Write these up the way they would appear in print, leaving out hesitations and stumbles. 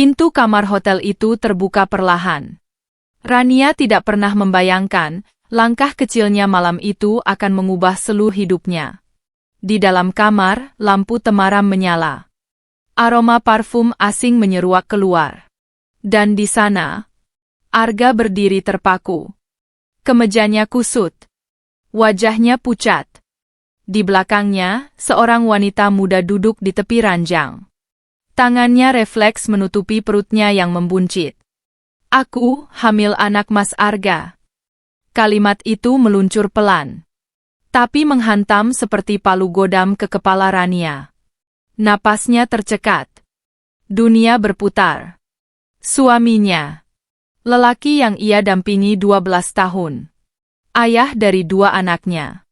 Pintu kamar hotel itu terbuka perlahan. Rania tidak pernah membayangkan, langkah kecilnya malam itu akan mengubah seluruh hidupnya. Di dalam kamar, lampu temaram menyala. Aroma parfum asing menyeruak keluar. Dan di sana, Arga berdiri terpaku. Kemejanya kusut. Wajahnya pucat. Di belakangnya, seorang wanita muda duduk di tepi ranjang. Tangannya refleks menutupi perutnya yang membuncit. "Aku hamil anak Mas Arga." Kalimat itu meluncur pelan, tapi menghantam seperti palu godam ke kepala Rania. Napasnya tercekat. Dunia berputar. Suaminya, lelaki yang ia dampingi 12 tahun. Ayah dari 2 anaknya.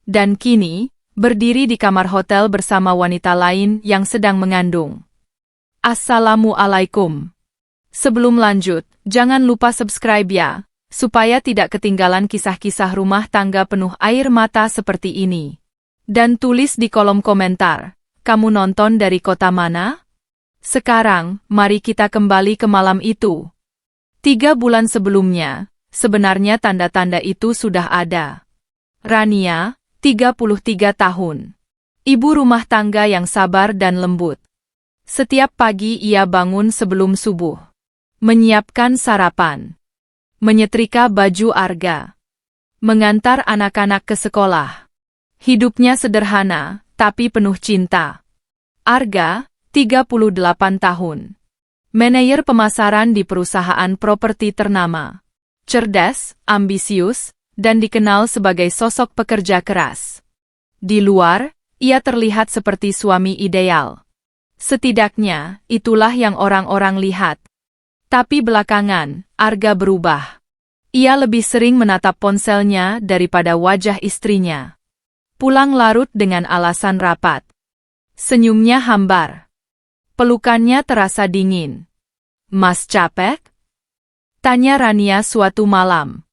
Dan kini, berdiri di kamar hotel bersama wanita lain yang sedang mengandung. Assalamualaikum. Sebelum lanjut, jangan lupa subscribe ya, supaya tidak ketinggalan kisah-kisah rumah tangga penuh air mata seperti ini. Dan tulis di kolom komentar, kamu nonton dari kota mana? Sekarang, mari kita kembali ke malam itu. 3 bulan sebelumnya, sebenarnya tanda-tanda itu sudah ada. Rania, 33 tahun. Ibu rumah tangga yang sabar dan lembut. Setiap pagi ia bangun sebelum subuh. Menyiapkan sarapan. Menyetrika baju Arga. Mengantar anak-anak ke sekolah. Hidupnya sederhana, tapi penuh cinta. Arga, 38 tahun. Manajer pemasaran di perusahaan properti ternama. Cerdas, ambisius, dan dikenal sebagai sosok pekerja keras. Di luar, ia terlihat seperti suami ideal. Setidaknya, itulah yang orang-orang lihat. Tapi belakangan, Arga berubah. Ia lebih sering menatap ponselnya daripada wajah istrinya. Pulang larut dengan alasan rapat. Senyumnya hambar. Pelukannya terasa dingin. "Mas capek?" tanya Rania suatu malam.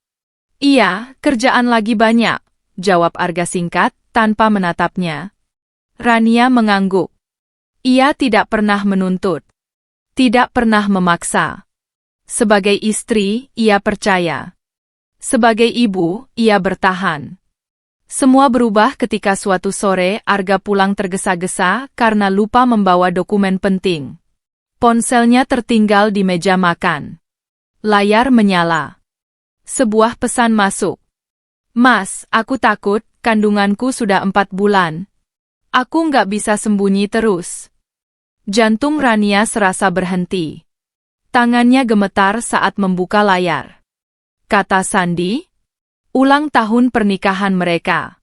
"Iya, kerjaan lagi banyak," jawab Arga singkat, tanpa menatapnya. Rania mengangguk. Ia tidak pernah menuntut. Tidak pernah memaksa. Sebagai istri, ia percaya. Sebagai ibu, ia bertahan. Semua berubah ketika suatu sore Arga pulang tergesa-gesa karena lupa membawa dokumen penting. Ponselnya tertinggal di meja makan. Layar menyala. Sebuah pesan masuk. "Mas, aku takut, kandunganku sudah 4 bulan. Aku nggak bisa sembunyi terus." Jantung Rania serasa berhenti. Tangannya gemetar saat membuka layar. Kata sandi, ulang tahun pernikahan mereka.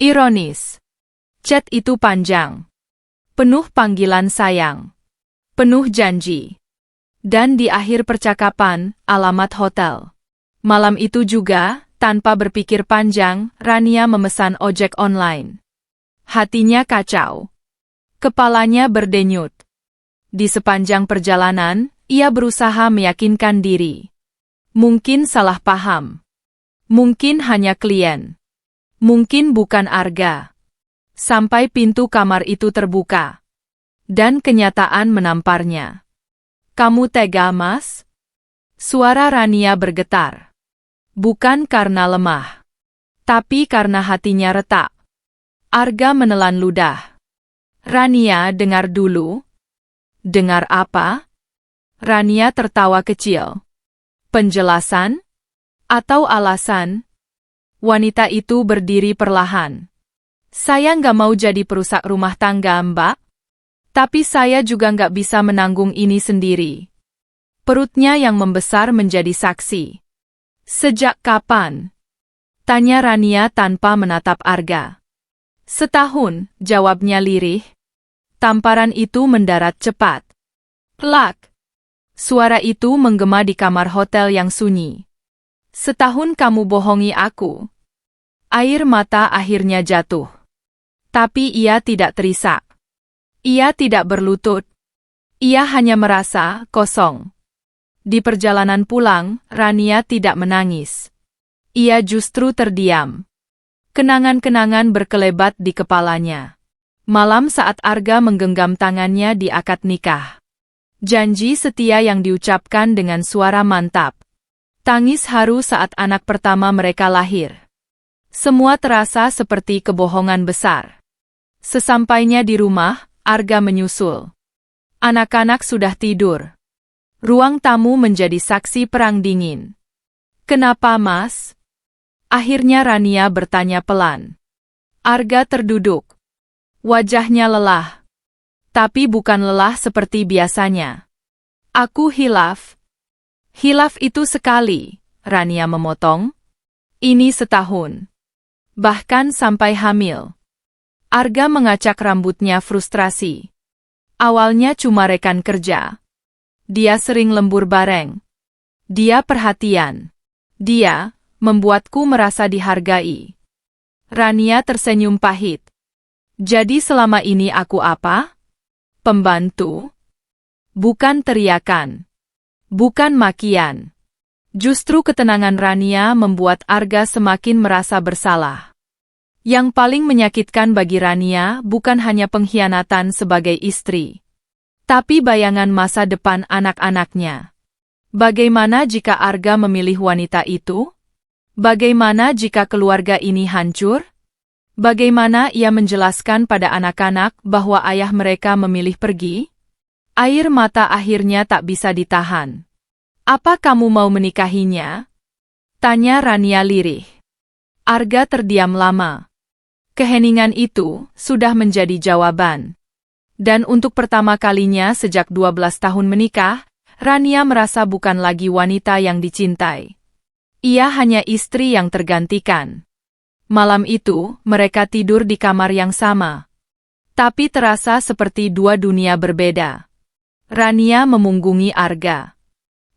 Ironis. Chat itu panjang. Penuh panggilan sayang. Penuh janji. Dan di akhir percakapan, alamat hotel. Malam itu juga, tanpa berpikir panjang, Rania memesan ojek online. Hatinya kacau. Kepalanya berdenyut. Di sepanjang perjalanan, ia berusaha meyakinkan diri. Mungkin salah paham. Mungkin hanya klien. Mungkin bukan Arga. Sampai pintu kamar itu terbuka. Dan kenyataan menamparnya. "Kamu tega, Mas?" Suara Rania bergetar. Bukan karena lemah. Tapi karena hatinya retak. Arga menelan ludah. "Rania, dengar dulu." "Dengar apa?" Rania tertawa kecil. "Penjelasan? Atau alasan?" Wanita itu berdiri perlahan. "Saya nggak mau jadi perusak rumah tangga, Mbak. Tapi saya juga nggak bisa menanggung ini sendiri." Perutnya yang membesar menjadi saksi. "Sejak kapan?" tanya Rania tanpa menatap Arga. "Setahun," jawabnya lirih. Tamparan itu mendarat cepat. Plak! Suara itu menggema di kamar hotel yang sunyi. "Setahun kamu bohongi aku." Air mata akhirnya jatuh. Tapi ia tidak terisak. Ia tidak berlutut. Ia hanya merasa kosong. Di perjalanan pulang, Rania tidak menangis. Ia justru terdiam. Kenangan-kenangan berkelebat di kepalanya. Malam saat Arga menggenggam tangannya di akad nikah. Janji setia yang diucapkan dengan suara mantap. Tangis haru saat anak pertama mereka lahir. Semua terasa seperti kebohongan besar. Sesampainya di rumah, Arga menyusul. Anak-anak sudah tidur. Ruang tamu menjadi saksi perang dingin. "Kenapa, Mas?" Akhirnya Rania bertanya pelan. Arga terduduk. Wajahnya lelah. Tapi bukan lelah seperti biasanya. "Aku hilaf." "Hilaf itu sekali," Rania memotong. "Ini setahun. Bahkan sampai hamil." Arga mengacak rambutnya frustrasi. Awalnya cuma rekan kerja. Dia sering lembur bareng. Dia perhatian. Dia membuatku merasa dihargai. Rania tersenyum pahit. "Jadi selama ini aku apa? Pembantu? Bukan teriakan. Bukan makian." Justru ketenangan Rania membuat Arga semakin merasa bersalah. Yang paling menyakitkan bagi Rania bukan hanya pengkhianatan sebagai istri, tapi bayangan masa depan anak-anaknya. Bagaimana jika Arga memilih wanita itu? Bagaimana jika keluarga ini hancur? Bagaimana ia menjelaskan pada anak-anak bahwa ayah mereka memilih pergi? Air mata akhirnya tak bisa ditahan. "Apa kamu mau menikahinya?" tanya Rania lirih. Arga terdiam lama. Keheningan itu sudah menjadi jawaban. Dan untuk pertama kalinya sejak 12 tahun menikah, Rania merasa bukan lagi wanita yang dicintai. Ia hanya istri yang tergantikan. Malam itu, mereka tidur di kamar yang sama. Tapi terasa seperti dua dunia berbeda. Rania memunggungi Arga.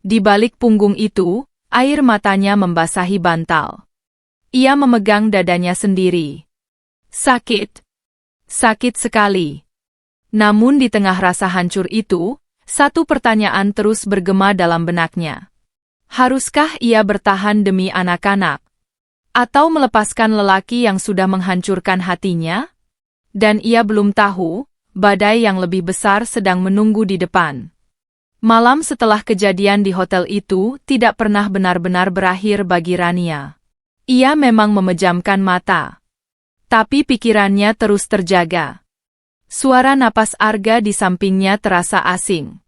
Di balik punggung itu, air matanya membasahi bantal. Ia memegang dadanya sendiri. Sakit. Sakit sekali. Namun di tengah rasa hancur itu, satu pertanyaan terus bergema dalam benaknya. Haruskah ia bertahan demi anak-anak? Atau melepaskan lelaki yang sudah menghancurkan hatinya? Dan ia belum tahu, badai yang lebih besar sedang menunggu di depan. Malam setelah kejadian di hotel itu tidak pernah benar-benar berakhir bagi Rania. Ia memang memejamkan mata. Tapi pikirannya terus terjaga. Suara napas Arga di sampingnya terasa asing.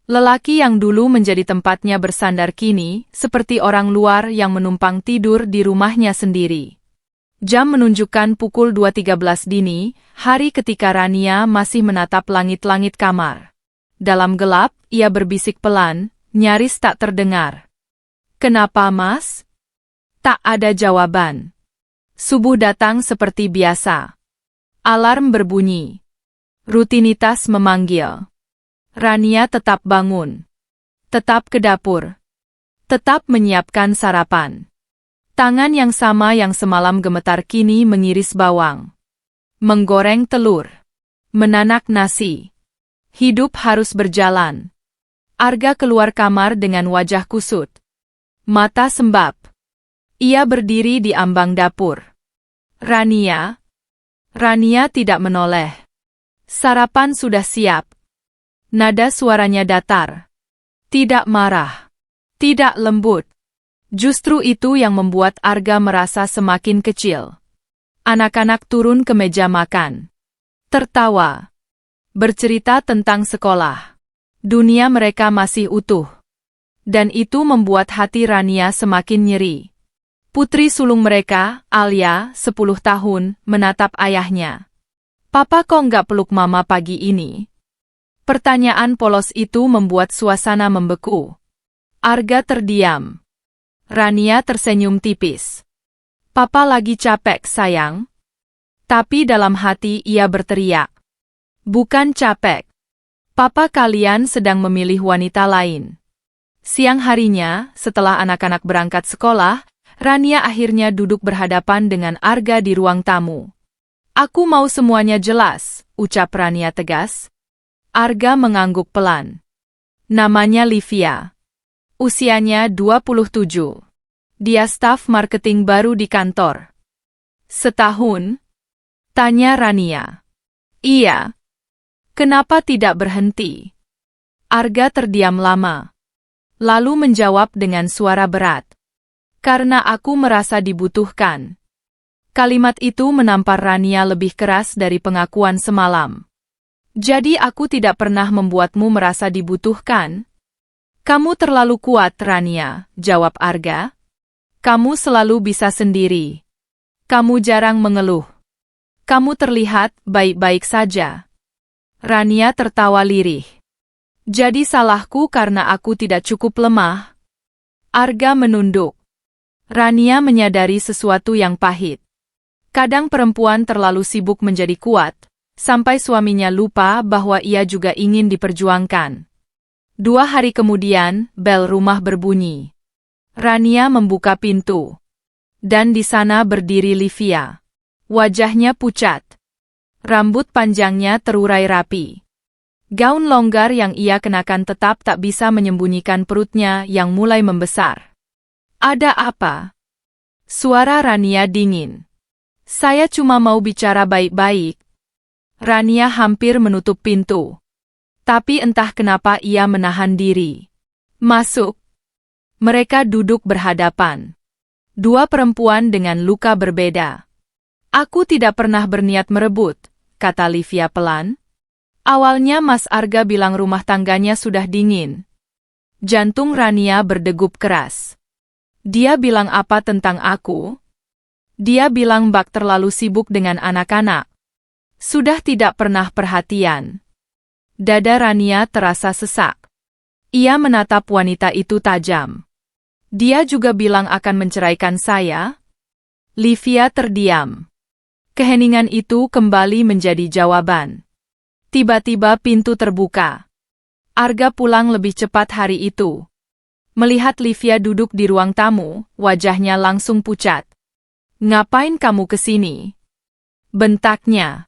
Lelaki yang dulu menjadi tempatnya bersandar kini, seperti orang luar yang menumpang tidur di rumahnya sendiri. Jam menunjukkan pukul 2.13 dini, hari ketika Rania masih menatap langit-langit kamar. Dalam gelap, ia berbisik pelan, nyaris tak terdengar. "Kenapa, Mas?" Tak ada jawaban. Subuh datang seperti biasa. Alarm berbunyi. Rutinitas memanggil. Rania tetap bangun. Tetap ke dapur. Tetap menyiapkan sarapan. Tangan yang sama yang semalam gemetar kini mengiris bawang. Menggoreng telur. Menanak nasi. Hidup harus berjalan. Arga keluar kamar dengan wajah kusut. Mata sembab. Ia berdiri di ambang dapur. Rania tidak menoleh. Sarapan sudah siap. Nada suaranya datar. Tidak marah. Tidak lembut. Justru itu yang membuat Arga merasa semakin kecil. Anak-anak turun ke meja makan. Tertawa. Bercerita tentang sekolah. Dunia mereka masih utuh. Dan itu membuat hati Rania semakin nyeri. Putri sulung mereka, Alia, 10 tahun, menatap ayahnya. "Papa kok nggak peluk mama pagi ini?" Pertanyaan polos itu membuat suasana membeku. Arga terdiam. Rania tersenyum tipis. "Papa lagi capek, sayang." Tapi dalam hati ia berteriak. "Bukan capek. Papa, kalian sedang memilih wanita lain." Siang harinya, setelah anak-anak berangkat sekolah, Rania akhirnya duduk berhadapan dengan Arga di ruang tamu. "Aku mau semuanya jelas," ucap Rania tegas. Arga mengangguk pelan. Namanya Livia. Usianya 27. Dia staf marketing baru di kantor. "Setahun?" tanya Rania. "Iya." "Kenapa tidak berhenti?" Arga terdiam lama. Lalu menjawab dengan suara berat. Karena aku merasa dibutuhkan. Kalimat itu menampar Rania lebih keras dari pengakuan semalam. Jadi aku tidak pernah membuatmu merasa dibutuhkan? Kamu terlalu kuat, Rania, jawab Arga. Kamu selalu bisa sendiri. Kamu jarang mengeluh. Kamu terlihat baik-baik saja. Rania tertawa lirih. Jadi salahku karena aku tidak cukup lemah? Arga menunduk. Rania menyadari sesuatu yang pahit. Kadang perempuan terlalu sibuk menjadi kuat, sampai suaminya lupa bahwa ia juga ingin diperjuangkan. 2 hari kemudian, bel rumah berbunyi. Rania membuka pintu. Dan di sana berdiri Livia. Wajahnya pucat. Rambut panjangnya terurai rapi. Gaun longgar yang ia kenakan tetap tak bisa menyembunyikan perutnya yang mulai membesar. Ada apa? Suara Rania dingin. Saya cuma mau bicara baik-baik. Rania hampir menutup pintu. Tapi entah kenapa ia menahan diri. Masuk. Mereka duduk berhadapan. 2 perempuan dengan luka berbeda. Aku tidak pernah berniat merebut, kata Livia pelan. Awalnya Mas Arga bilang rumah tangganya sudah dingin. Jantung Rania berdegup keras. Dia bilang apa tentang aku? Dia bilang Bak terlalu sibuk dengan anak-anak. Sudah tidak pernah perhatian. Dada Rania terasa sesak. Ia menatap wanita itu tajam. Dia juga bilang akan menceraikan saya? Livia terdiam. Keheningan itu kembali menjadi jawaban. Tiba-tiba pintu terbuka. Arga pulang lebih cepat hari itu. Melihat Livia duduk di ruang tamu, wajahnya langsung pucat. Ngapain kamu kesini? Bentaknya.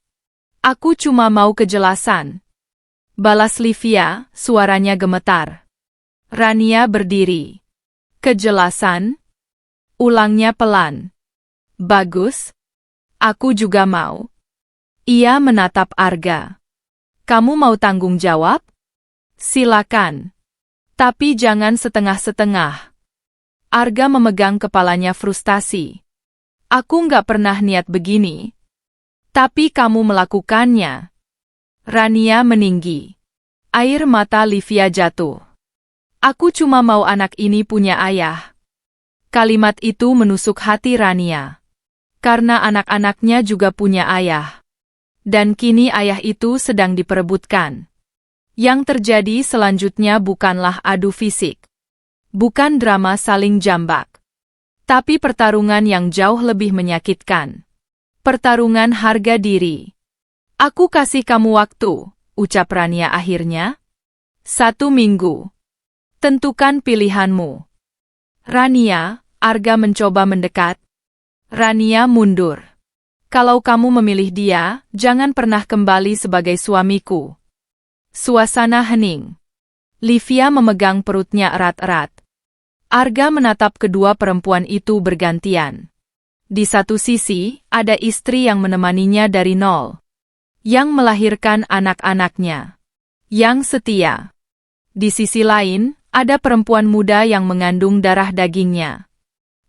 Aku cuma mau kejelasan. Balas Livia, suaranya gemetar. Rania berdiri. Kejelasan? Ulangnya pelan. Bagus. Aku juga mau. Ia menatap Arga. Kamu mau tanggung jawab? Silakan. Tapi jangan setengah-setengah. Arga memegang kepalanya frustasi. Aku nggak pernah niat begini. Tapi kamu melakukannya. Rania meninggi. Air mata Livia jatuh. Aku cuma mau anak ini punya ayah. Kalimat itu menusuk hati Rania. Karena anak-anaknya juga punya ayah. Dan kini ayah itu sedang diperebutkan. Yang terjadi selanjutnya bukanlah adu fisik. Bukan drama saling jambak. Tapi pertarungan yang jauh lebih menyakitkan. Pertarungan harga diri. Aku kasih kamu waktu, ucap Rania akhirnya. 1 minggu. Tentukan pilihanmu. Rania, Arga mencoba mendekat. Rania mundur. Kalau kamu memilih dia, jangan pernah kembali sebagai suamiku. Suasana hening. Livia memegang perutnya erat-erat. Arga menatap kedua perempuan itu bergantian. Di satu sisi, ada istri yang menemaninya dari nol. Yang melahirkan anak-anaknya. Yang setia. Di sisi lain, ada perempuan muda yang mengandung darah dagingnya.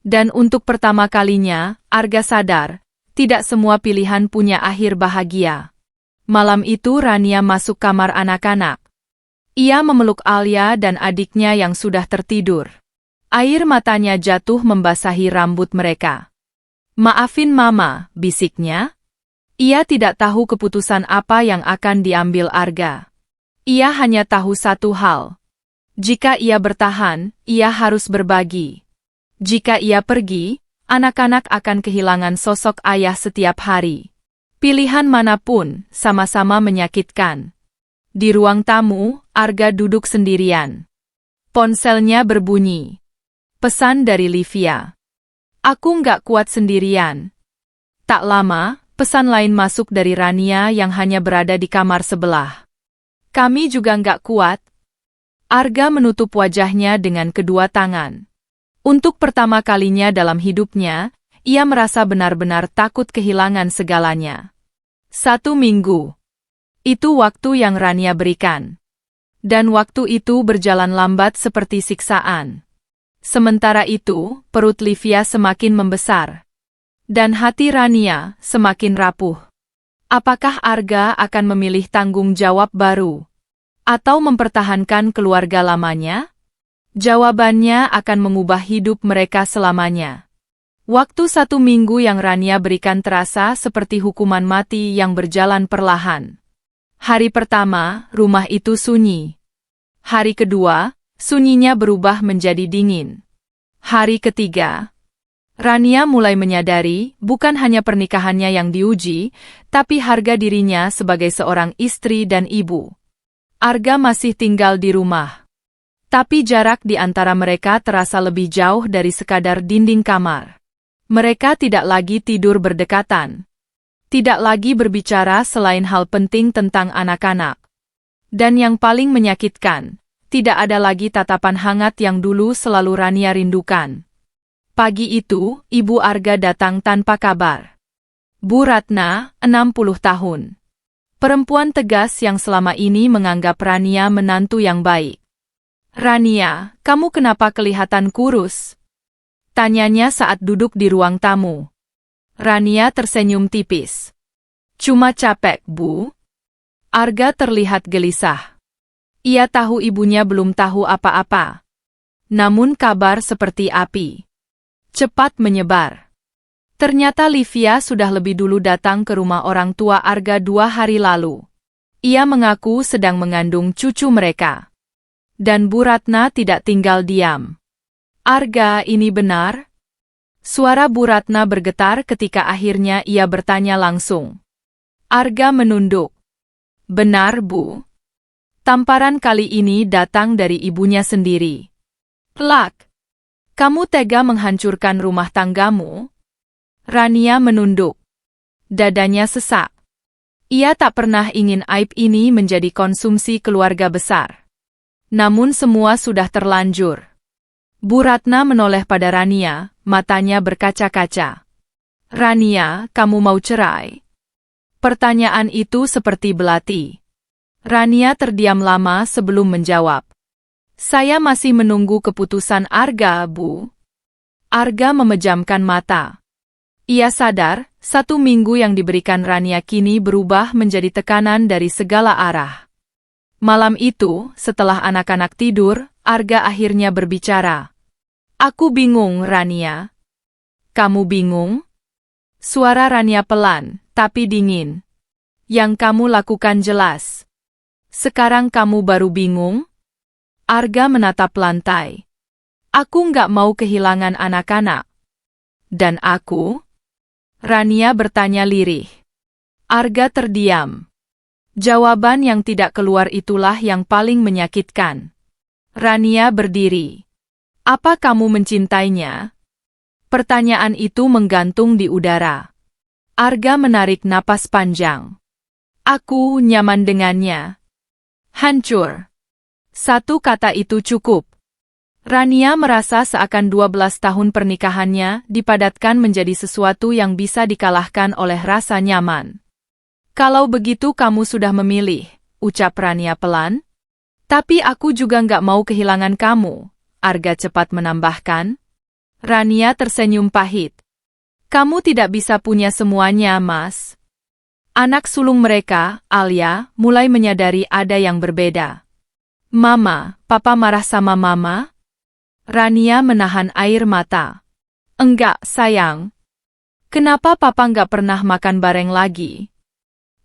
Dan untuk pertama kalinya, Arga sadar, tidak semua pilihan punya akhir bahagia. Malam itu Rania masuk kamar anak-anak. Ia memeluk Alia dan adiknya yang sudah tertidur. Air matanya jatuh membasahi rambut mereka. Maafin Mama, bisiknya. Ia tidak tahu keputusan apa yang akan diambil Arga. Ia hanya tahu satu hal. Jika ia bertahan, ia harus berbagi. Jika ia pergi, anak-anak akan kehilangan sosok ayah setiap hari. Pilihan manapun, sama-sama menyakitkan. Di ruang tamu, Arga duduk sendirian. Ponselnya berbunyi. Pesan dari Livia. Aku nggak kuat sendirian. Tak lama, pesan lain masuk dari Rania yang hanya berada di kamar sebelah. Kami juga nggak kuat. Arga menutup wajahnya dengan kedua tangan. Untuk pertama kalinya dalam hidupnya, ia merasa benar-benar takut kehilangan segalanya. 1 minggu. Itu waktu yang Rania berikan. Dan waktu itu berjalan lambat seperti siksaan. Sementara itu, perut Livia semakin membesar. Dan hati Rania semakin rapuh. Apakah Arga akan memilih tanggung jawab baru? Atau mempertahankan keluarga lamanya? Jawabannya akan mengubah hidup mereka selamanya. Waktu 1 minggu yang Rania berikan terasa seperti hukuman mati yang berjalan perlahan. Hari pertama, rumah itu sunyi. Hari kedua, sunyinya berubah menjadi dingin. Hari ketiga, Rania mulai menyadari bukan hanya pernikahannya yang diuji, tapi harga dirinya sebagai seorang istri dan ibu. Arga masih tinggal di rumah. Tapi jarak di antara mereka terasa lebih jauh dari sekadar dinding kamar. Mereka tidak lagi tidur berdekatan. Tidak lagi berbicara selain hal penting tentang anak-anak. Dan yang paling menyakitkan, tidak ada lagi tatapan hangat yang dulu selalu Rania rindukan. Pagi itu, Ibu Arga datang tanpa kabar. Bu Ratna, 60 tahun. Perempuan tegas yang selama ini menganggap Rania menantu yang baik. Rania, kamu kenapa kelihatan kurus? Tanyanya saat duduk di ruang tamu. Rania tersenyum tipis. Cuma capek, Bu. Arga terlihat gelisah. Ia tahu ibunya belum tahu apa-apa. Namun kabar seperti api. Cepat menyebar. Ternyata Livia sudah lebih dulu datang ke rumah orang tua Arga 2 hari lalu. Ia mengaku sedang mengandung cucu mereka. Dan Bu Ratna tidak tinggal diam. Arga, ini benar? Suara Bu Ratna bergetar ketika akhirnya ia bertanya langsung. Arga menunduk. Benar, Bu. Tamparan kali ini datang dari ibunya sendiri. Lak, kamu tega menghancurkan rumah tanggamu? Rania menunduk. Dadanya sesak. Ia tak pernah ingin aib ini menjadi konsumsi keluarga besar. Namun semua sudah terlanjur. Bu Ratna menoleh pada Rania, matanya berkaca-kaca. Rania, kamu mau cerai? Pertanyaan itu seperti belati. Rania terdiam lama sebelum menjawab. Saya masih menunggu keputusan Arga, Bu. Arga memejamkan mata. Ia sadar, 1 minggu yang diberikan Rania kini berubah menjadi tekanan dari segala arah. Malam itu, setelah anak-anak tidur, Arga akhirnya berbicara. Aku bingung, Rania. Kamu bingung? Suara Rania pelan, tapi dingin. Yang kamu lakukan jelas. Sekarang kamu baru bingung? Arga menatap lantai. Aku nggak mau kehilangan anak-anak. Dan aku? Rania bertanya lirih. Arga terdiam. Jawaban yang tidak keluar itulah yang paling menyakitkan. Rania berdiri. Apa kamu mencintainya? Pertanyaan itu menggantung di udara. Arga menarik napas panjang. Aku nyaman dengannya. Hancur. 1 kata itu cukup. Rania merasa seakan 12 tahun pernikahannya dipadatkan menjadi sesuatu yang bisa dikalahkan oleh rasa nyaman. Kalau begitu kamu sudah memilih, ucap Rania pelan. Tapi aku juga nggak mau kehilangan kamu, Arga cepat menambahkan. Rania tersenyum pahit. Kamu tidak bisa punya semuanya, Mas. Anak sulung mereka, Alia, mulai menyadari ada yang berbeda. Mama, Papa marah sama Mama? Rania menahan air mata. Enggak, sayang. Kenapa Papa nggak pernah makan bareng lagi?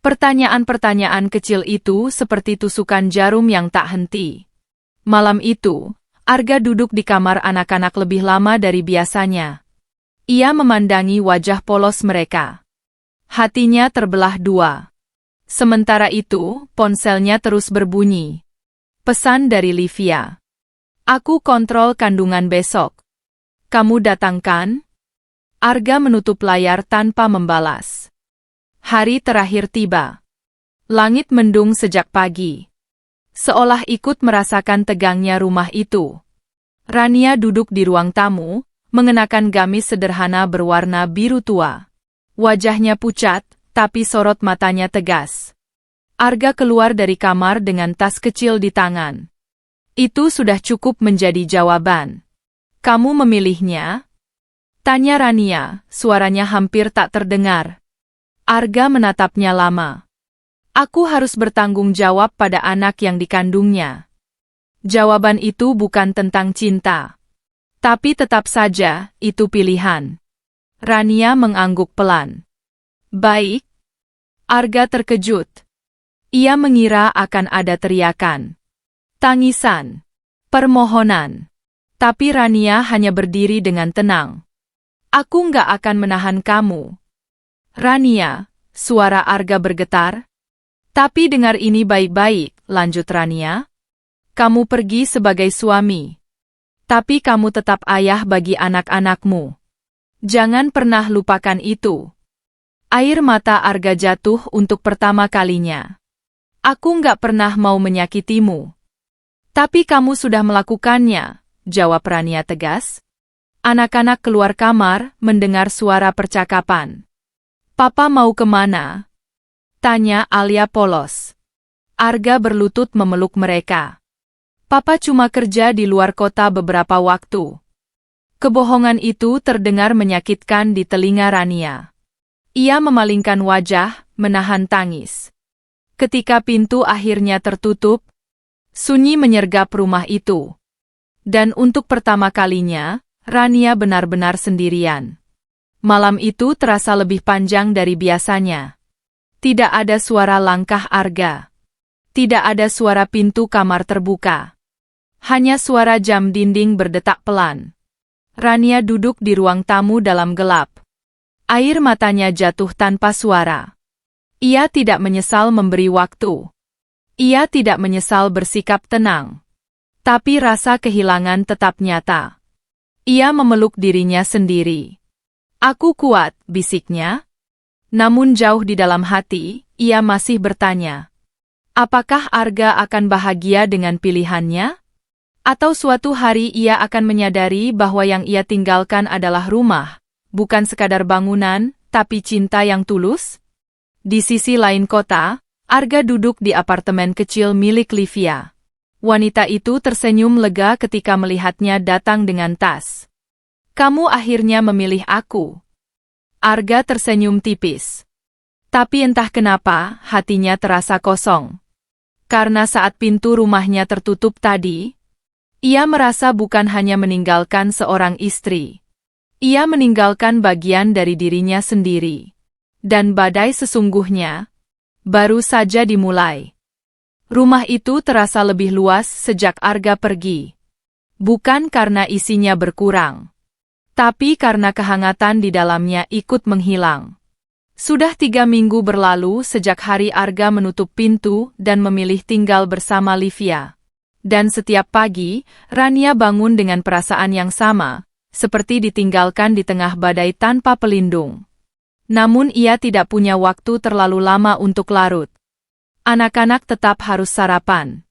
Pertanyaan-pertanyaan kecil itu seperti tusukan jarum yang tak henti. Malam itu, Arga duduk di kamar anak-anak lebih lama dari biasanya. Ia memandangi wajah polos mereka. Hatinya terbelah 2. Sementara itu, ponselnya terus berbunyi. Pesan dari Livia. Aku kontrol kandungan besok. Kamu datang kan? Arga menutup layar tanpa membalas. Hari terakhir tiba. Langit mendung sejak pagi. Seolah ikut merasakan tegangnya rumah itu. Rania duduk di ruang tamu, mengenakan gamis sederhana berwarna biru tua. Wajahnya pucat, tapi sorot matanya tegas. Arga keluar dari kamar dengan tas kecil di tangan. Itu sudah cukup menjadi jawaban. Kamu memilihnya? Tanya Rania, suaranya hampir tak terdengar. Arga menatapnya lama. Aku harus bertanggung jawab pada anak yang dikandungnya. Jawaban itu bukan tentang cinta. Tapi tetap saja, itu pilihan. Rania mengangguk pelan. Baik. Arga terkejut. Ia mengira akan ada teriakan, tangisan, permohonan. Tapi Rania hanya berdiri dengan tenang. Aku nggak akan menahan kamu. Rania, suara Arga bergetar. Tapi dengar ini baik-baik, lanjut Rania. Kamu pergi sebagai suami. Tapi kamu tetap ayah bagi anak-anakmu. Jangan pernah lupakan itu. Air mata Arga jatuh untuk pertama kalinya. Aku nggak pernah mau menyakitimu. Tapi kamu sudah melakukannya, jawab Rania tegas. Anak-anak keluar kamar, mendengar suara percakapan. Papa mau kemana? Tanya Alia polos. Arga berlutut memeluk mereka. Papa cuma kerja di luar kota beberapa waktu. Kebohongan itu terdengar menyakitkan di telinga Rania. Ia memalingkan wajah, menahan tangis. Ketika pintu akhirnya tertutup, sunyi menyergap rumah itu. Dan untuk pertama kalinya, Rania benar-benar sendirian. Malam itu terasa lebih panjang dari biasanya. Tidak ada suara langkah Arga. Tidak ada suara pintu kamar terbuka. Hanya suara jam dinding berdetak pelan. Rania duduk di ruang tamu dalam gelap. Air matanya jatuh tanpa suara. Ia tidak menyesal memberi waktu. Ia tidak menyesal bersikap tenang. Tapi rasa kehilangan tetap nyata. Ia memeluk dirinya sendiri. Aku kuat, bisiknya. Namun jauh di dalam hati, ia masih bertanya. Apakah Arga akan bahagia dengan pilihannya? Atau suatu hari ia akan menyadari bahwa yang ia tinggalkan adalah rumah, bukan sekadar bangunan, tapi cinta yang tulus? Di sisi lain kota, Arga duduk di apartemen kecil milik Livia. Wanita itu tersenyum lega ketika melihatnya datang dengan tas. Kamu akhirnya memilih aku. Arga tersenyum tipis. Tapi entah kenapa, hatinya terasa kosong. Karena saat pintu rumahnya tertutup tadi, ia merasa bukan hanya meninggalkan seorang istri. Ia meninggalkan bagian dari dirinya sendiri. Dan badai sesungguhnya baru saja dimulai. Rumah itu terasa lebih luas sejak Arga pergi. Bukan karena isinya berkurang, tapi karena kehangatan di dalamnya ikut menghilang. Sudah 3 minggu berlalu sejak hari Arga menutup pintu dan memilih tinggal bersama Livia. Dan setiap pagi, Rania bangun dengan perasaan yang sama, seperti ditinggalkan di tengah badai tanpa pelindung. Namun ia tidak punya waktu terlalu lama untuk larut. Anak-anak tetap harus sarapan.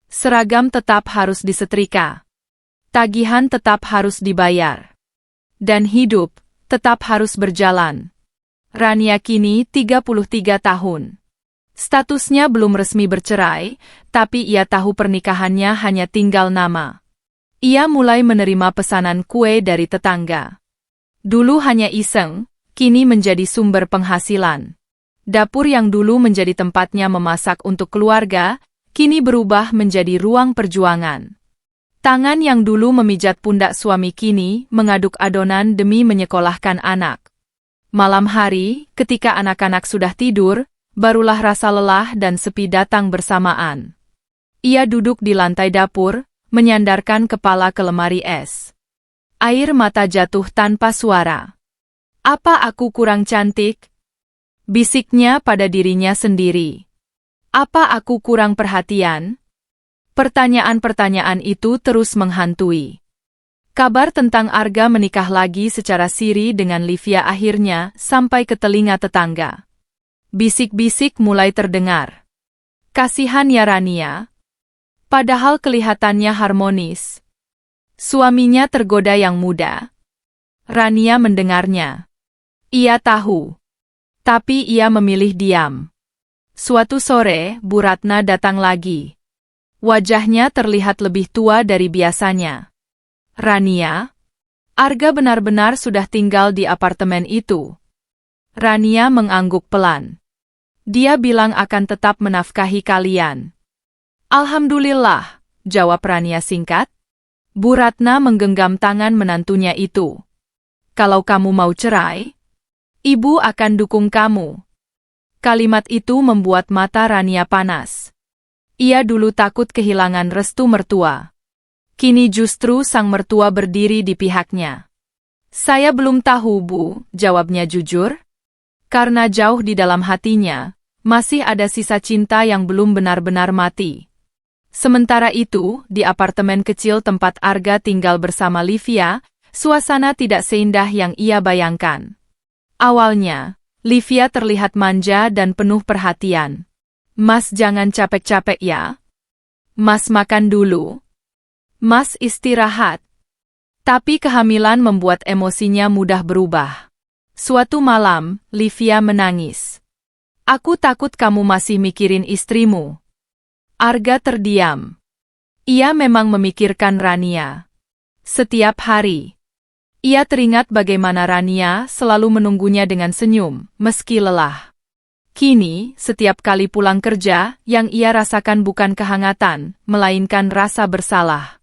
Seragam tetap harus disetrika. Tagihan tetap harus dibayar. Dan hidup tetap harus berjalan. Rania kini 33 tahun. Statusnya belum resmi bercerai, tapi ia tahu pernikahannya hanya tinggal nama. Ia mulai menerima pesanan kue dari tetangga. Dulu hanya iseng, kini menjadi sumber penghasilan. Dapur yang dulu menjadi tempatnya memasak untuk keluarga, kini berubah menjadi ruang perjuangan. Tangan yang dulu memijat pundak suami kini mengaduk adonan demi menyekolahkan anak. Malam hari, ketika anak-anak sudah tidur, barulah rasa lelah dan sepi datang bersamaan. Ia duduk di lantai dapur, menyandarkan kepala ke lemari es. Air mata jatuh tanpa suara. Apa aku kurang cantik? Bisiknya pada dirinya sendiri. Apa aku kurang perhatian? Pertanyaan-pertanyaan itu terus menghantui. Kabar tentang Arga menikah lagi secara siri dengan Livia akhirnya sampai ke telinga tetangga. Bisik-bisik mulai terdengar. Kasihan ya Rania. Padahal kelihatannya harmonis. Suaminya tergoda yang muda. Rania mendengarnya. Ia tahu. Tapi ia memilih diam. Suatu sore, Bu Ratna datang lagi. Wajahnya terlihat lebih tua dari biasanya. Rania, Arga benar-benar sudah tinggal di apartemen itu. Rania mengangguk pelan. Dia bilang akan tetap menafkahi kalian. Alhamdulillah, jawab Rania singkat. Bu Ratna menggenggam tangan menantunya itu. Kalau kamu mau cerai, ibu akan dukung kamu. Kalimat itu membuat mata Rania panas. Ia dulu takut kehilangan restu mertua. Kini justru sang mertua berdiri di pihaknya. Saya belum tahu, Bu, jawabnya jujur. Karena jauh di dalam hatinya, masih ada sisa cinta yang belum benar-benar mati. Sementara itu, di apartemen kecil tempat Arga tinggal bersama Livia, suasana tidak seindah yang ia bayangkan. Awalnya, Livia terlihat manja dan penuh perhatian. Mas jangan capek-capek ya. Mas makan dulu. Mas istirahat. Tapi kehamilan membuat emosinya mudah berubah. Suatu malam, Livia menangis. Aku takut kamu masih mikirin istrimu. Arga terdiam. Ia memang memikirkan Rania. Setiap hari. Ia teringat bagaimana Rania selalu menunggunya dengan senyum, meski lelah. Kini, setiap kali pulang kerja, yang ia rasakan bukan kehangatan, melainkan rasa bersalah.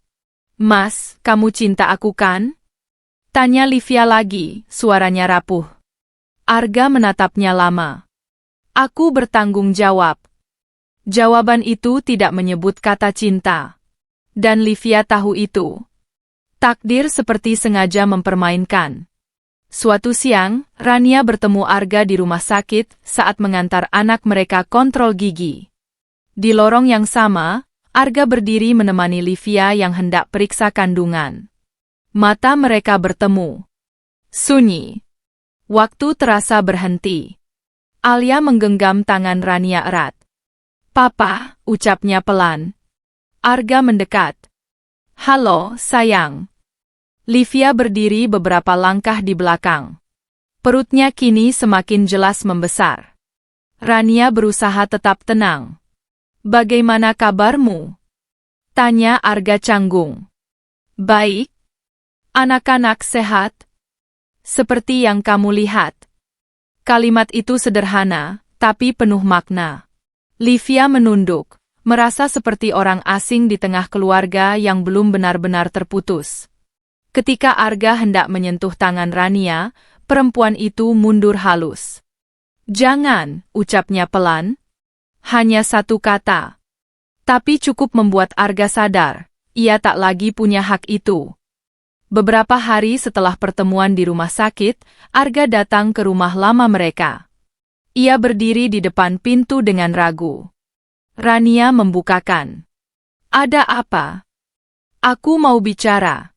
Mas, kamu cinta aku kan? Tanya Livia lagi, suaranya rapuh. Arga menatapnya lama. Aku bertanggung jawab. Jawaban itu tidak menyebut kata cinta. Dan Livia tahu itu. Takdir seperti sengaja mempermainkan. Suatu siang, Rania bertemu Arga di rumah sakit saat mengantar anak mereka kontrol gigi. Di lorong yang sama, Arga berdiri menemani Livia yang hendak periksa kandungan. Mata mereka bertemu. Sunyi. Waktu terasa berhenti. Alia menggenggam tangan Rania erat. Papa, ucapnya pelan. Arga mendekat. Halo, sayang. Livia berdiri beberapa langkah di belakang. Perutnya kini semakin jelas membesar. Rania berusaha tetap tenang. Bagaimana kabarmu? Tanya Arga canggung. Baik. Anak-anak sehat? Seperti yang kamu lihat. Kalimat itu sederhana, tapi penuh makna. Livia menunduk. Merasa seperti orang asing di tengah keluarga yang belum benar-benar terputus. Ketika Arga hendak menyentuh tangan Rania, perempuan itu mundur halus. Jangan, ucapnya pelan. Hanya satu kata. Tapi cukup membuat Arga sadar, ia tak lagi punya hak itu. Beberapa hari setelah pertemuan di rumah sakit, Arga datang ke rumah lama mereka. Ia berdiri di depan pintu dengan ragu. Rania membukakan. Ada apa? Aku mau bicara.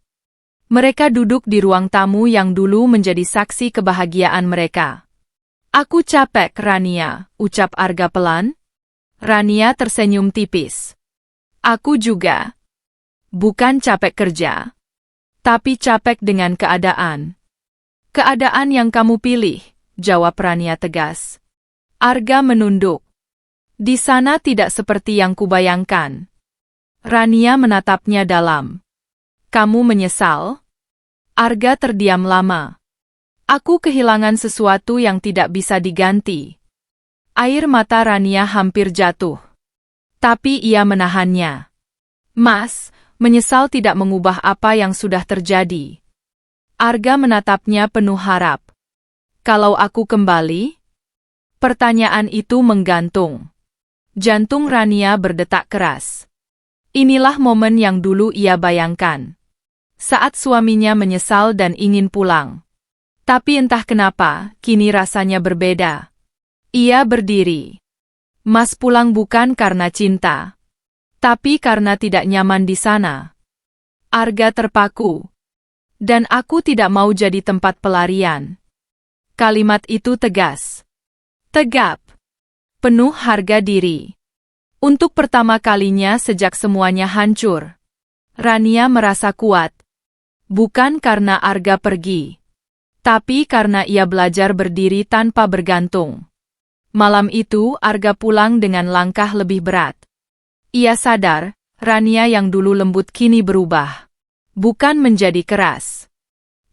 Mereka duduk di ruang tamu yang dulu menjadi saksi kebahagiaan mereka. Aku capek, Rania, ucap Arga pelan. Rania tersenyum tipis. Aku juga. Bukan capek kerja, tapi capek dengan keadaan. Keadaan yang kamu pilih, jawab Rania tegas. Arga menunduk. Di sana tidak seperti yang kubayangkan. Rania menatapnya dalam. Kamu menyesal? Arga terdiam lama. Aku kehilangan sesuatu yang tidak bisa diganti. Air mata Rania hampir jatuh. Tapi ia menahannya. Mas, menyesal tidak mengubah apa yang sudah terjadi. Arga menatapnya penuh harap. Kalau aku kembali? Pertanyaan itu menggantung. Jantung Rania berdetak keras. Inilah momen yang dulu ia bayangkan. Saat suaminya menyesal dan ingin pulang. Tapi entah kenapa, kini rasanya berbeda. Ia berdiri. Mas pulang bukan karena cinta. Tapi karena tidak nyaman di sana. Arga terpaku. Dan aku tidak mau jadi tempat pelarian. Kalimat itu tegas. Tegap. Penuh harga diri. Untuk pertama kalinya sejak semuanya hancur, Rania merasa kuat. Bukan karena Arga pergi, tapi karena ia belajar berdiri tanpa bergantung. Malam itu, Arga pulang dengan langkah lebih berat. Ia sadar, Rania yang dulu lembut kini berubah. Bukan menjadi keras,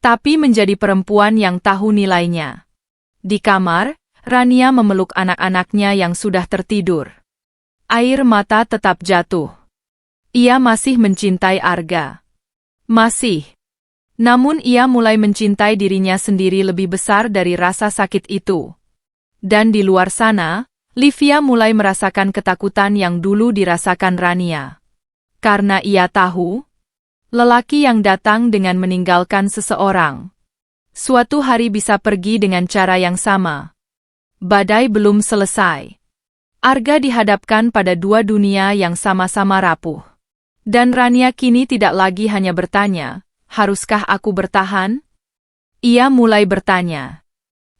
tapi menjadi perempuan yang tahu nilainya. Di kamar, Rania memeluk anak-anaknya yang sudah tertidur. Air mata tetap jatuh. Ia masih mencintai Arga. Masih. Namun ia mulai mencintai dirinya sendiri lebih besar dari rasa sakit itu. Dan di luar sana, Livia mulai merasakan ketakutan yang dulu dirasakan Rania. Karena ia tahu, lelaki yang datang dengan meninggalkan seseorang, suatu hari bisa pergi dengan cara yang sama. Badai belum selesai. Arga dihadapkan pada dua dunia yang sama-sama rapuh. Dan Rania kini tidak lagi hanya bertanya, haruskah aku bertahan? Ia mulai bertanya,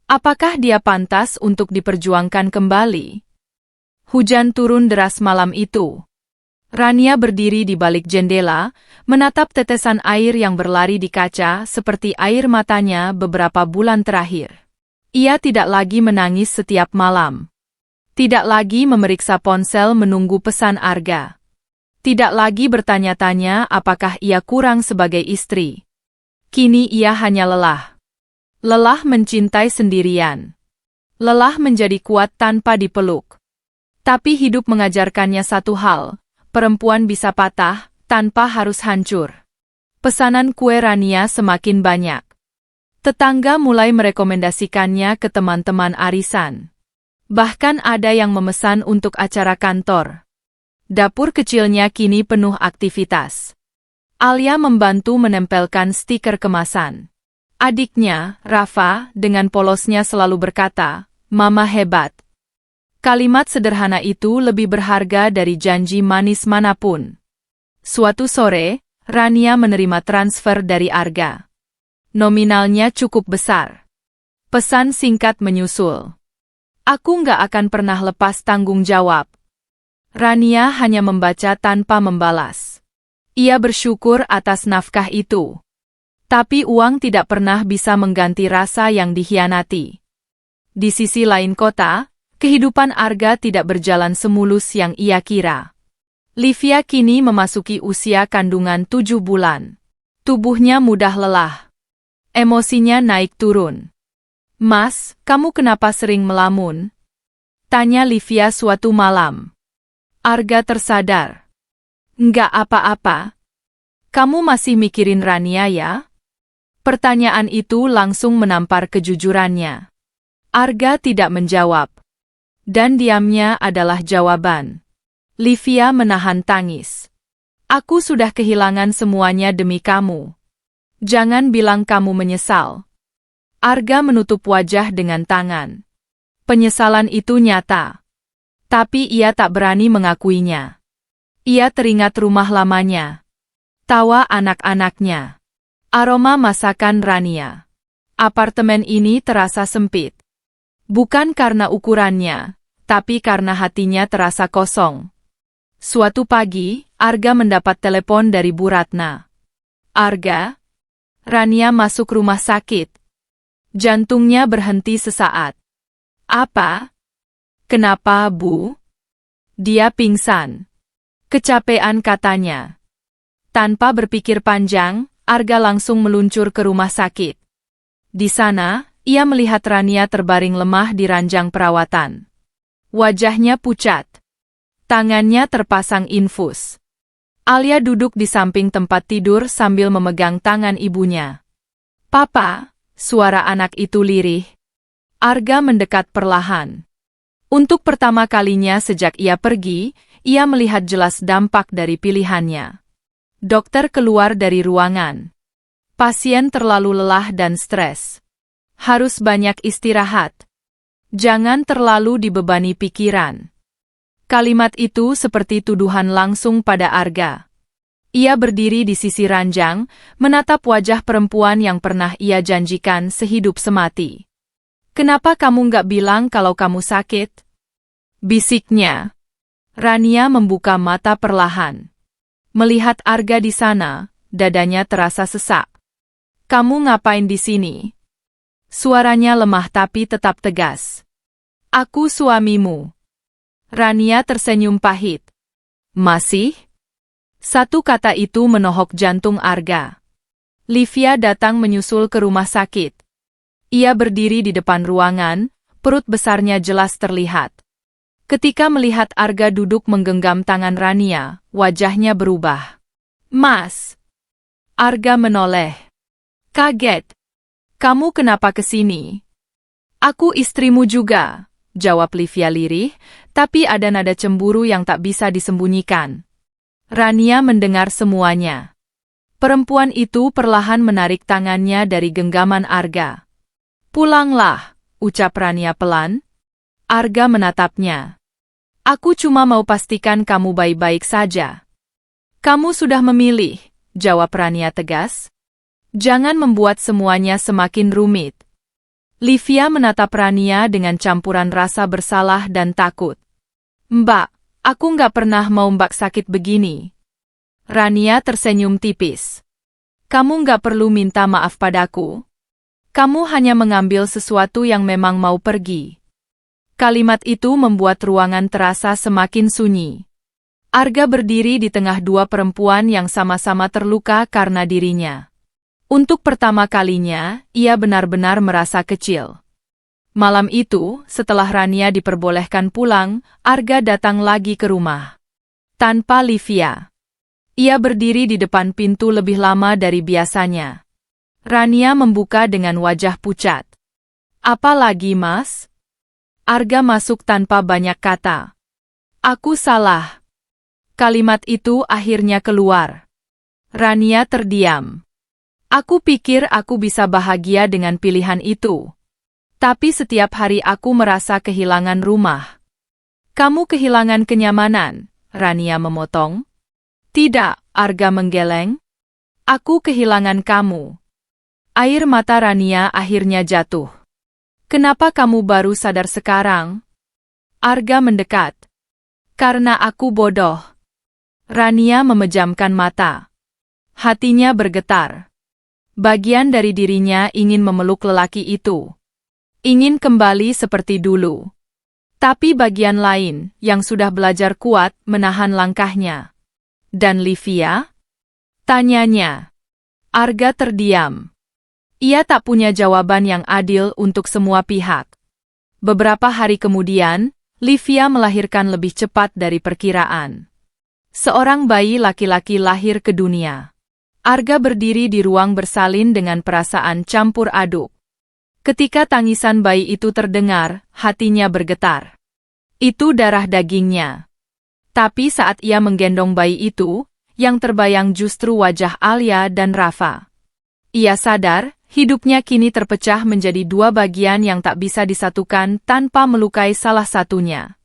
apakah dia pantas untuk diperjuangkan kembali? Hujan turun deras malam itu. Rania berdiri di balik jendela, menatap tetesan air yang berlari di kaca seperti air matanya beberapa bulan terakhir. Ia tidak lagi menangis setiap malam. Tidak lagi memeriksa ponsel menunggu pesan Arga. Tidak lagi bertanya-tanya apakah ia kurang sebagai istri. Kini ia hanya lelah. Lelah mencintai sendirian. Lelah menjadi kuat tanpa dipeluk. Tapi hidup mengajarkannya satu hal, perempuan bisa patah, tanpa harus hancur. Pesanan kue Rania semakin banyak. Tetangga mulai merekomendasikannya ke teman-teman arisan. Bahkan ada yang memesan untuk acara kantor. Dapur kecilnya kini penuh aktivitas. Alia membantu menempelkan stiker kemasan. Adiknya, Rafa, dengan polosnya selalu berkata, "Mama hebat." Kalimat sederhana itu lebih berharga dari janji manis manapun. Suatu sore, Rania menerima transfer dari Arga. Nominalnya cukup besar. Pesan singkat menyusul. "Aku nggak akan pernah lepas tanggung jawab." Rania hanya membaca tanpa membalas. Ia bersyukur atas nafkah itu. Tapi uang tidak pernah bisa mengganti rasa yang dikhianati. Di sisi lain kota, kehidupan Arga tidak berjalan semulus yang ia kira. Livia kini memasuki usia kandungan 7 bulan. Tubuhnya mudah lelah. Emosinya naik turun. "Mas, kamu kenapa sering melamun?" tanya Livia suatu malam. Arga tersadar. "Nggak apa-apa. Kamu masih mikirin Rania ya?" Pertanyaan itu langsung menampar kejujurannya. Arga tidak menjawab. Dan diamnya adalah jawaban. Livia menahan tangis. "Aku sudah kehilangan semuanya demi kamu. Jangan bilang kamu menyesal." Arga menutup wajah dengan tangan. Penyesalan itu nyata. Tapi ia tak berani mengakuinya. Ia teringat rumah lamanya. Tawa anak-anaknya. Aroma masakan Rania. Apartemen ini terasa sempit. Bukan karena ukurannya, tapi karena hatinya terasa kosong. Suatu pagi, Arga mendapat telepon dari Bu Ratna. "Arga?" Rania masuk rumah sakit. Jantungnya berhenti sesaat. "Apa? Kenapa, Bu?" "Dia pingsan. Kecapean," katanya. Tanpa berpikir panjang, Arga langsung meluncur ke rumah sakit. Di sana, ia melihat Rania terbaring lemah di ranjang perawatan. Wajahnya pucat. Tangannya terpasang infus. Alia duduk di samping tempat tidur sambil memegang tangan ibunya. "Papa," suara anak itu lirih. Arga mendekat perlahan. Untuk pertama kalinya sejak ia pergi, ia melihat jelas dampak dari pilihannya. Dokter keluar dari ruangan. "Pasien terlalu lelah dan stres. Harus banyak istirahat. Jangan terlalu dibebani pikiran." Kalimat itu seperti tuduhan langsung pada Arga. Ia berdiri di sisi ranjang, menatap wajah perempuan yang pernah ia janjikan sehidup semati. "Kenapa kamu nggak bilang kalau kamu sakit?" bisiknya. Rania membuka mata perlahan. Melihat Arga di sana, dadanya terasa sesak. "Kamu ngapain di sini?" Suaranya lemah tapi tetap tegas. Aku suamimu. Rania tersenyum pahit. Masih? Satu kata itu menohok jantung Arga. Livia datang menyusul ke rumah sakit. Ia berdiri di depan ruangan, perut besarnya jelas terlihat. Ketika melihat Arga duduk menggenggam tangan Rania, wajahnya berubah. Mas! Arga menoleh. Kaget. Kamu kenapa kesini? Aku istrimu juga, jawab Livia lirih, tapi ada nada cemburu yang tak bisa disembunyikan. Rania mendengar semuanya. Perempuan itu perlahan menarik tangannya dari genggaman Arga. Pulanglah, ucap Rania pelan. Arga menatapnya. Aku cuma mau pastikan kamu baik-baik saja. Kamu sudah memilih, jawab Rania tegas. Jangan membuat semuanya semakin rumit. Livia menatap Rania dengan campuran rasa bersalah dan takut. Mbak, aku nggak pernah mau Mbak sakit begini. Rania tersenyum tipis. Kamu nggak perlu minta maaf padaku. Kamu hanya mengambil sesuatu yang memang mau pergi. Kalimat itu membuat ruangan terasa semakin sunyi. Arga berdiri di tengah dua perempuan yang sama-sama terluka karena dirinya. Untuk pertama kalinya, ia benar-benar merasa kecil. Malam itu, setelah Rania diperbolehkan pulang, Arga datang lagi ke rumah. Tanpa Livia. Ia berdiri di depan pintu lebih lama dari biasanya. Rania membuka dengan wajah pucat. Apa lagi, Mas? Arga masuk tanpa banyak kata. Aku salah. Kalimat itu akhirnya keluar. Rania terdiam. Aku pikir aku bisa bahagia dengan pilihan itu. Tapi setiap hari aku merasa kehilangan rumah. Kamu kehilangan kenyamanan, Rania memotong. Tidak, Arga menggeleng. Aku kehilangan kamu. Air mata Rania akhirnya jatuh. Kenapa kamu baru sadar sekarang? Arga mendekat. Karena aku bodoh. Rania memejamkan mata. Hatinya bergetar. Bagian dari dirinya ingin memeluk lelaki itu. Ingin kembali seperti dulu. Tapi bagian lain, yang sudah belajar kuat, menahan langkahnya. Dan Livia? Tanyanya. Arga terdiam. Ia tak punya jawaban yang adil untuk semua pihak. Beberapa hari kemudian, Livia melahirkan lebih cepat dari perkiraan. Seorang bayi laki-laki lahir ke dunia. Arga berdiri di ruang bersalin dengan perasaan campur aduk. Ketika tangisan bayi itu terdengar, hatinya bergetar. Itu darah dagingnya. Tapi saat ia menggendong bayi itu, yang terbayang justru wajah Alia dan Rafa. Ia sadar, hidupnya kini terpecah menjadi dua bagian yang tak bisa disatukan tanpa melukai salah satunya.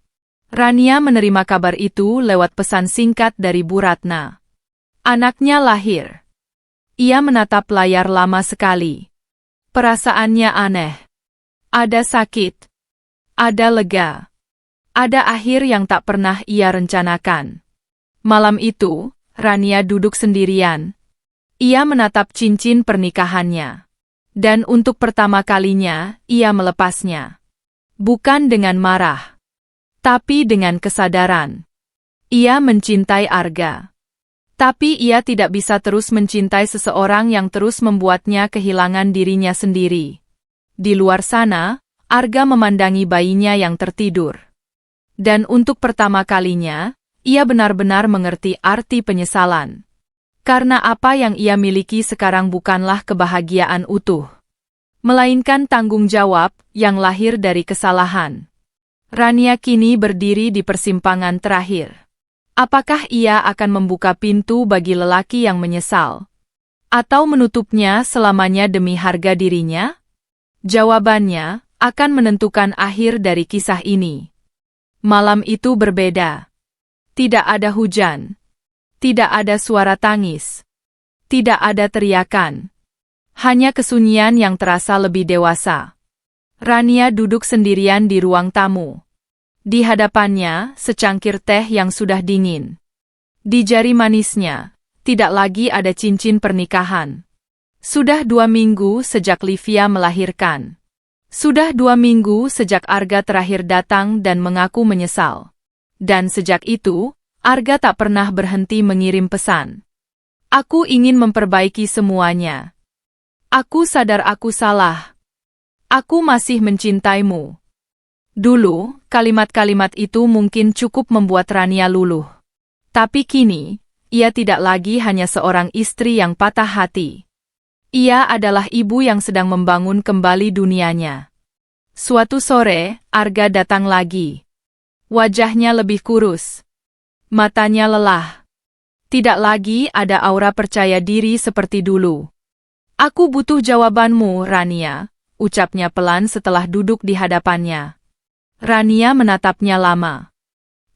Rania menerima kabar itu lewat pesan singkat dari Bu Ratna. Anaknya lahir. Ia menatap layar lama sekali. Perasaannya aneh. Ada sakit. Ada lega. Ada akhir yang tak pernah ia rencanakan. Malam itu, Rania duduk sendirian. Ia menatap cincin pernikahannya. Dan untuk pertama kalinya, ia melepasnya. Bukan dengan marah. Tapi dengan kesadaran. Ia mencintai Arga. Tapi ia tidak bisa terus mencintai seseorang yang terus membuatnya kehilangan dirinya sendiri. Di luar sana, Arga memandangi bayinya yang tertidur. Dan untuk pertama kalinya, ia benar-benar mengerti arti penyesalan. Karena apa yang ia miliki sekarang bukanlah kebahagiaan utuh. Melainkan tanggung jawab yang lahir dari kesalahan. Rania kini berdiri di persimpangan terakhir. Apakah ia akan membuka pintu bagi lelaki yang menyesal? Atau menutupnya selamanya demi harga dirinya? Jawabannya akan menentukan akhir dari kisah ini. Malam itu berbeda. Tidak ada hujan. Tidak ada suara tangis. Tidak ada teriakan. Hanya kesunyian yang terasa lebih dewasa. Rania duduk sendirian di ruang tamu. Di hadapannya, secangkir teh yang sudah dingin. Di jari manisnya, tidak lagi ada cincin pernikahan. Sudah 2 minggu sejak Livia melahirkan. Sudah 2 minggu sejak Arga terakhir datang dan mengaku menyesal. Dan sejak itu, Arga tak pernah berhenti mengirim pesan. Aku ingin memperbaiki semuanya. Aku sadar aku salah. Aku masih mencintaimu. Dulu, kalimat-kalimat itu mungkin cukup membuat Rania luluh. Tapi kini, ia tidak lagi hanya seorang istri yang patah hati. Ia adalah ibu yang sedang membangun kembali dunianya. Suatu sore, Arga datang lagi. Wajahnya lebih kurus. Matanya lelah. Tidak lagi ada aura percaya diri seperti dulu. Aku butuh jawabanmu, Rania, ucapnya pelan setelah duduk di hadapannya. Rania menatapnya lama.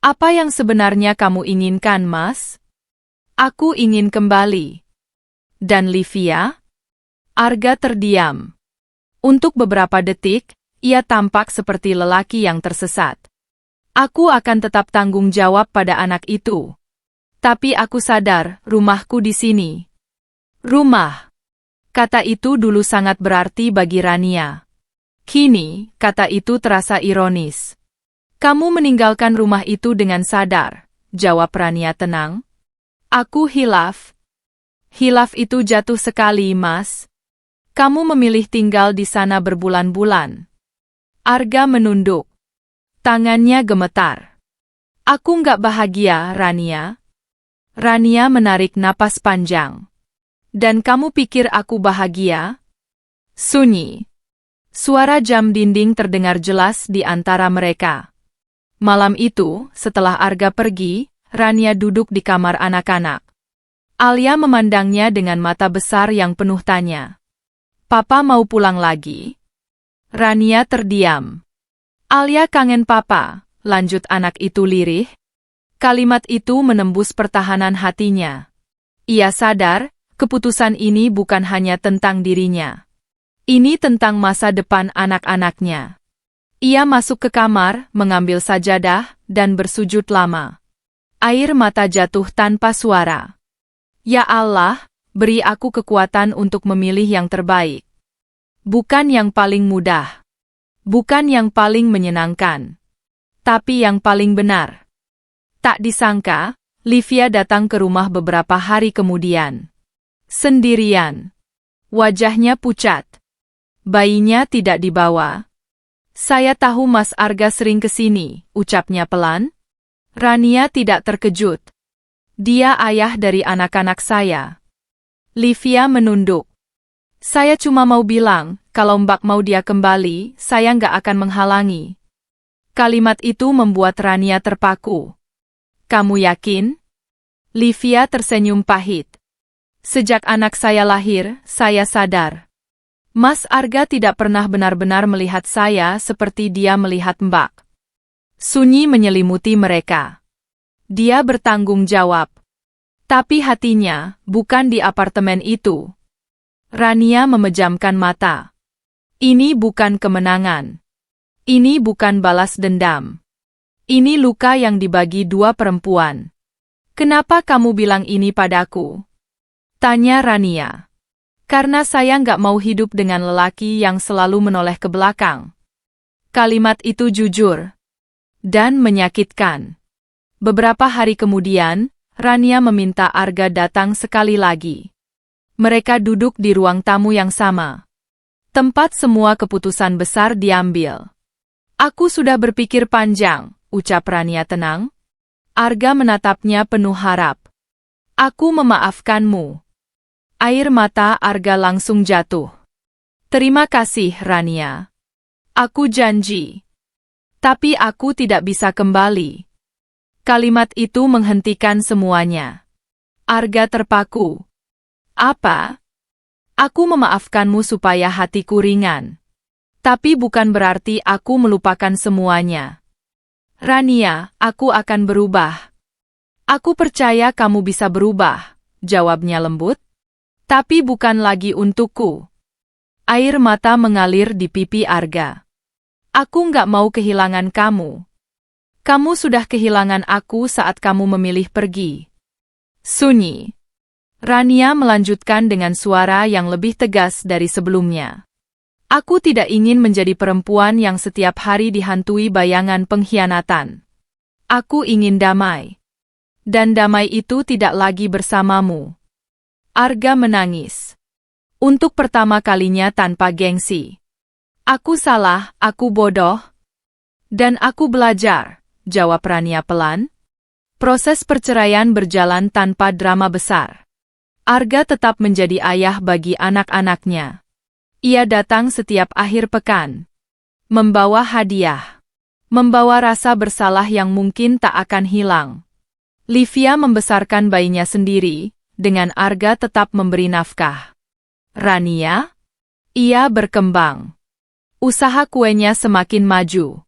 Apa yang sebenarnya kamu inginkan, Mas? Aku ingin kembali. Dan Livia? Arga terdiam. Untuk beberapa detik, ia tampak seperti lelaki yang tersesat. Aku akan tetap tanggung jawab pada anak itu. Tapi aku sadar, rumahku di sini. Rumah. Kata itu dulu sangat berarti bagi Rania. Kini, kata itu terasa ironis. Kamu meninggalkan rumah itu dengan sadar, jawab Rania tenang. Aku hilaf. Hilaf itu jatuh sekali, Mas. Kamu memilih tinggal di sana berbulan-bulan. Arga menunduk. Tangannya gemetar. Aku nggak bahagia, Rania. Rania menarik napas panjang. Dan kamu pikir aku bahagia? Sunyi. Suara jam dinding terdengar jelas di antara mereka. Malam itu, setelah Arga pergi, Rania duduk di kamar anak-anak. Alia memandangnya dengan mata besar yang penuh tanya. Papa mau pulang lagi? Rania terdiam. Alia kangen papa, lanjut anak itu lirih. Kalimat itu menembus pertahanan hatinya. Ia sadar, keputusan ini bukan hanya tentang dirinya. Ini tentang masa depan anak-anaknya. Ia masuk ke kamar, mengambil sajadah, dan bersujud lama. Air mata jatuh tanpa suara. Ya Allah, beri aku kekuatan untuk memilih yang terbaik. Bukan yang paling mudah. Bukan yang paling menyenangkan. Tapi yang paling benar. Tak disangka, Livia datang ke rumah beberapa hari kemudian. Sendirian. Wajahnya pucat. Bayinya tidak dibawa. Saya tahu Mas Arga sering ke sini, ucapnya pelan. Rania tidak terkejut. Dia ayah dari anak-anak saya. Livia menunduk. Saya cuma mau bilang, kalau Mbak mau dia kembali, saya nggak akan menghalangi. Kalimat itu membuat Rania terpaku. Kamu yakin? Livia tersenyum pahit. Sejak anak saya lahir, saya sadar. Mas Arga tidak pernah benar-benar melihat saya seperti dia melihat Mbak. Sunyi menyelimuti mereka. Dia bertanggung jawab. Tapi hatinya, bukan di apartemen itu. Rania memejamkan mata. Ini bukan kemenangan. Ini bukan balas dendam. Ini luka yang dibagi dua perempuan. Kenapa kamu bilang ini padaku? Tanya Rania. Karena saya nggak mau hidup dengan lelaki yang selalu menoleh ke belakang. Kalimat itu jujur. Dan menyakitkan. Beberapa hari kemudian, Rania meminta Arga datang sekali lagi. Mereka duduk di ruang tamu yang sama. Tempat semua keputusan besar diambil. Aku sudah berpikir panjang, ucap Rania tenang. Arga menatapnya penuh harap. Aku memaafkanmu. Air mata Arga langsung jatuh. Terima kasih, Rania. Aku janji. Tapi aku tidak bisa kembali. Kalimat itu menghentikan semuanya. Arga terpaku. Apa? Aku memaafkanmu supaya hatiku ringan. Tapi bukan berarti aku melupakan semuanya. Rania, aku akan berubah. Aku percaya kamu bisa berubah, jawabnya lembut. Tapi bukan lagi untukku. Air mata mengalir di pipi Arga. Aku nggak mau kehilangan kamu. Kamu sudah kehilangan aku saat kamu memilih pergi. Sunyi. Rania melanjutkan dengan suara yang lebih tegas dari sebelumnya. Aku tidak ingin menjadi perempuan yang setiap hari dihantui bayangan pengkhianatan. Aku ingin damai. Dan damai itu tidak lagi bersamamu. Arga menangis. Untuk pertama kalinya tanpa gengsi. Aku salah, aku bodoh. Dan aku belajar, jawab Rania pelan. Proses perceraian berjalan tanpa drama besar. Arga tetap menjadi ayah bagi anak-anaknya. Ia datang setiap akhir pekan. Membawa hadiah. Membawa rasa bersalah yang mungkin tak akan hilang. Livia membesarkan bayinya sendiri, dengan Arga tetap memberi nafkah. Rania? Ia berkembang. Usaha kuenya semakin maju.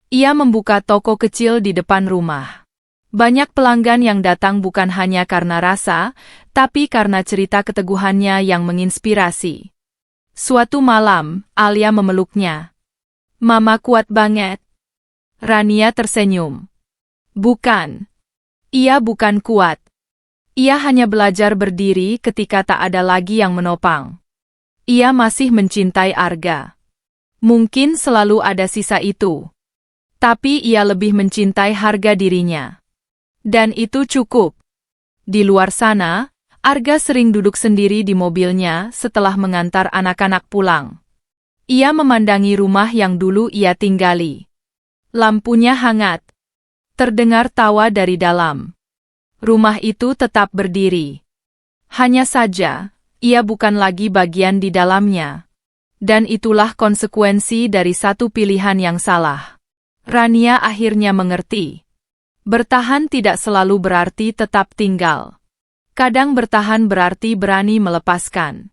Ia membuka toko kecil di depan rumah. Banyak pelanggan yang datang bukan hanya karena rasa, tapi karena cerita keteguhannya yang menginspirasi. Suatu malam, Alia memeluknya. Mama kuat banget. Rania tersenyum. Bukan. Ia bukan kuat. Ia hanya belajar berdiri ketika tak ada lagi yang menopang. Ia masih mencintai Arga. Mungkin selalu ada sisa itu. Tapi ia lebih mencintai harga dirinya. Dan itu cukup. Di luar sana, Arga sering duduk sendiri di mobilnya setelah mengantar anak-anak pulang. Ia memandangi rumah yang dulu ia tinggali. Lampunya hangat. Terdengar tawa dari dalam. Rumah itu tetap berdiri. Hanya saja, ia bukan lagi bagian di dalamnya. Dan itulah konsekuensi dari satu pilihan yang salah. Rania akhirnya mengerti. Bertahan tidak selalu berarti tetap tinggal. Kadang bertahan berarti berani melepaskan.